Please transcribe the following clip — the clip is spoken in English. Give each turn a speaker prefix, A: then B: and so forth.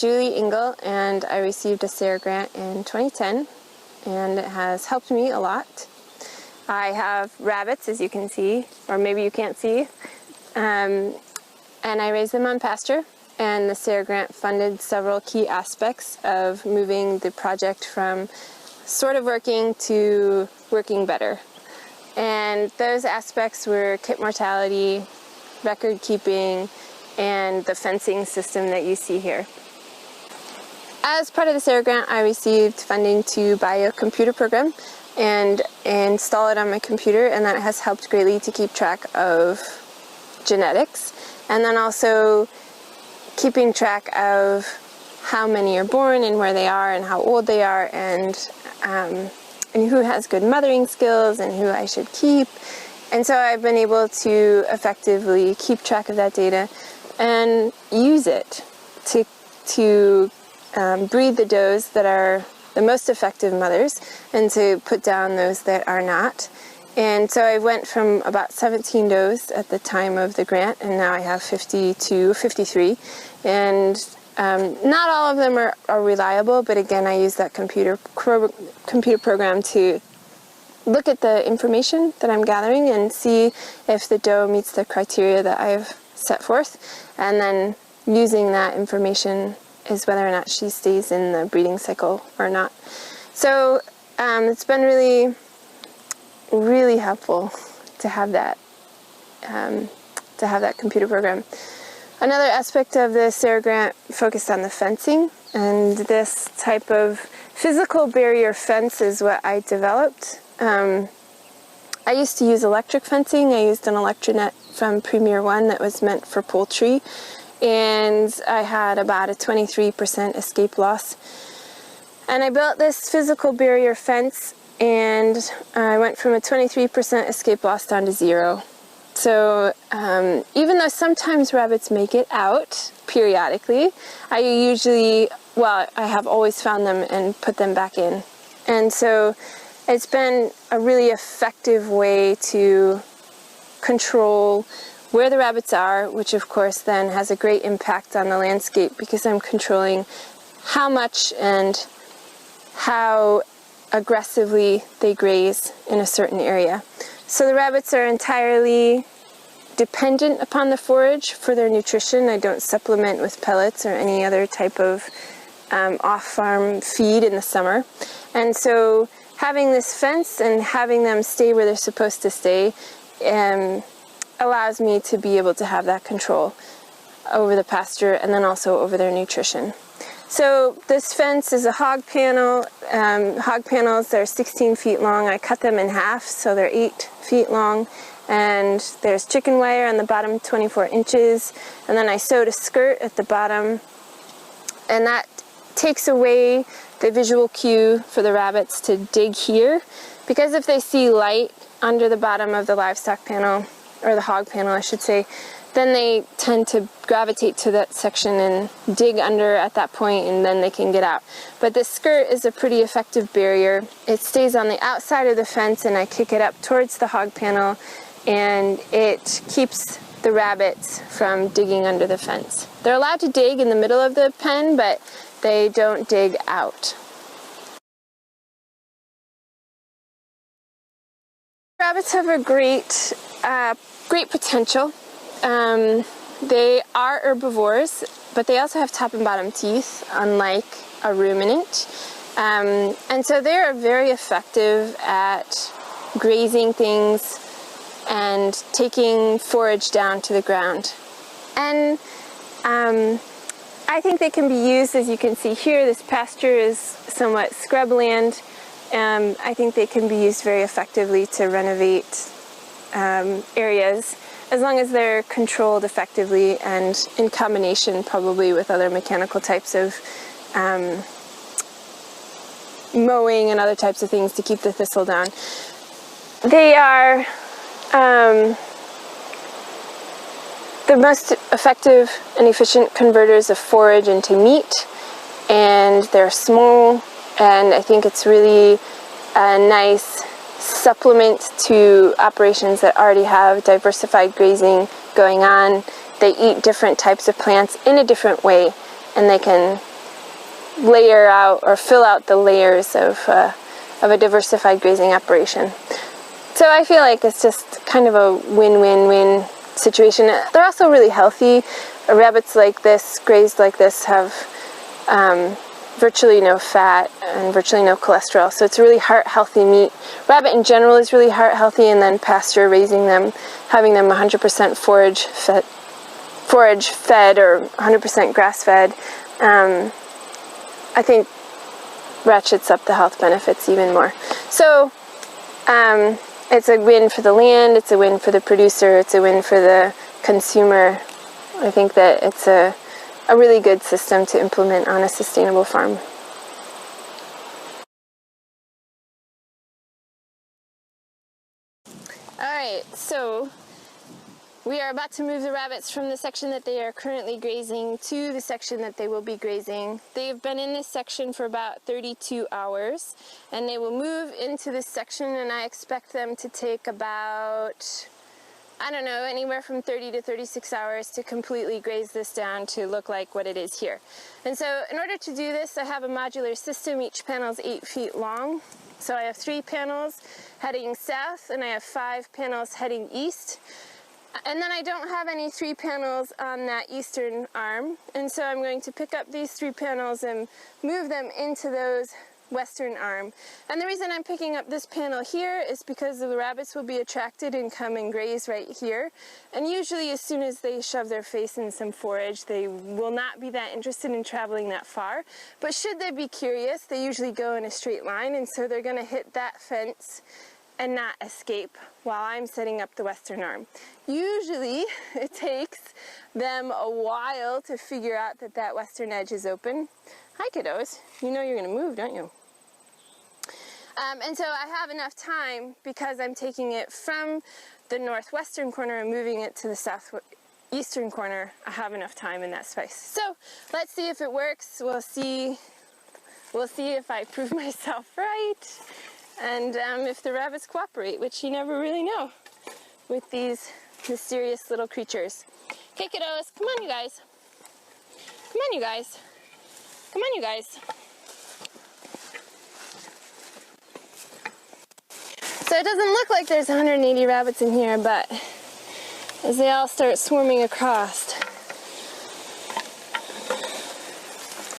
A: Julie Engel, and I received a SARE grant in 2010, and it has helped me a lot. I have rabbits, as you can see, or maybe you can't see, and I raise them on pasture, and the SARE grant funded several key aspects of moving the project from sort of working to working better. And those aspects were kit mortality, record keeping, and the fencing system that you see here. As part of the SARE grant, I received funding to buy a computer program and install it on my computer, and that has helped greatly to keep track of genetics, and then also keeping track of how many are born and where they are and how old they are, and who has good mothering skills and who I should keep. And so I've been able to effectively keep track of that data and use it to breed the does that are the most effective mothers and to put down those that are not. And so I went from about 17 does at the time of the grant, and now I have 53. And not all of them are reliable, but again, I use that computer program to look at the information that I'm gathering and see if the doe meets the criteria that I've set forth, and then using that information is whether or not she stays in the breeding cycle or not. So it's been really helpful to have that computer program. Another aspect of the SARE grant focused on the fencing, and this type of physical barrier fence is what I developed. I used to use electric fencing. I used an Electronet from Premier One that was meant for poultry, and I had about a 23% escape loss. And I built this physical barrier fence, and I went from a 23% escape loss down to 0. So even though sometimes rabbits make it out periodically, I have always found them and put them back in. And so it's been a really effective way to control where the rabbits are, which of course then has a great impact on the landscape because I'm controlling how much and how aggressively they graze in a certain area. So the rabbits are entirely dependent upon the forage for their nutrition. I don't supplement with pellets or any other type of off-farm feed in the summer. And so having this fence and having them stay where they're supposed to stay allows me to be able to have that control over the pasture and then also over their nutrition. So this fence is a hog panel. Hog panels, they're 16 feet long. I cut them in half, so they're 8 feet long. And there's chicken wire on the bottom, 24 inches. And then I sewed a skirt at the bottom. And that takes away the visual cue for the rabbits to dig here. Because if they see light under the bottom of the livestock panel, or the hog panel I should say, then they tend to gravitate to that section and dig under at that point, and then they can get out. But this skirt is a pretty effective barrier. It stays on the outside of the fence, and I kick it up towards the hog panel, and it keeps the rabbits from digging under the fence. They're allowed to dig in the middle of the pen, but they don't dig out. Rabbits have a great potential. They are herbivores, but they also have top and bottom teeth, unlike a ruminant. And so they're very effective at grazing things and taking forage down to the ground. And I think they can be used, as you can see here, this pasture is somewhat scrubland. I think they can be used very effectively to renovate areas, as long as they're controlled effectively and in combination probably with other mechanical types of mowing and other types of things to keep the thistle down. They are the most effective and efficient converters of forage into meat, and they're small, and I think it's really a nice supplement to operations that already have diversified grazing going on. They eat different types of plants in a different way, and they can layer out or fill out the layers of a diversified grazing operation. So I feel like it's just kind of a win-win-win situation. They're also really healthy. Rabbits like this, grazed like this, have virtually no fat and virtually no cholesterol, so it's really heart-healthy meat. Rabbit in general is really heart-healthy, and then pasture raising them, having them 100% forage fed or 100% grass-fed, I think ratchets up the health benefits even more. So it's a win for the land, it's a win for the producer, it's a win for the consumer. I think that it's a really good system to implement on a sustainable farm. Alright, so we are about to move the rabbits from the section that they are currently grazing to the section that they will be grazing. They've been in this section for about 32 hours, and they will move into this section, and I expect them to take about, I don't know, anywhere from 30 to 36 hours to completely graze this down to look like what it is here. And so in order to do this, I have a modular system. Each panel is 8 feet long. So I have 3 panels heading south, and I have 5 panels heading east. And then I don't have any 3 panels on that eastern arm, and so I'm going to pick up these 3 panels and move them into those western arm. And the reason I'm picking up this panel here is because the rabbits will be attracted and come and graze right here. And usually as soon as they shove their face in some forage, they will not be that interested in traveling that far. But should they be curious, they usually go in a straight line, and so they're going to hit that fence and not escape while I'm setting up the western arm. Usually it takes them a while to figure out that that western edge is open. Hi kiddos, you know you're going to move, don't you? And so I have enough time, because I'm taking it from the northwestern corner and moving it to the southeastern corner. I have enough time in that space. So let's see if it works. We'll see if I prove myself right. And if the rabbits cooperate, which you never really know with these mysterious little creatures. Okay, kiddos, come on, you guys. Come on, you guys. Come on, you guys. So it doesn't look like there's 180 rabbits in here, but as they all start swarming across,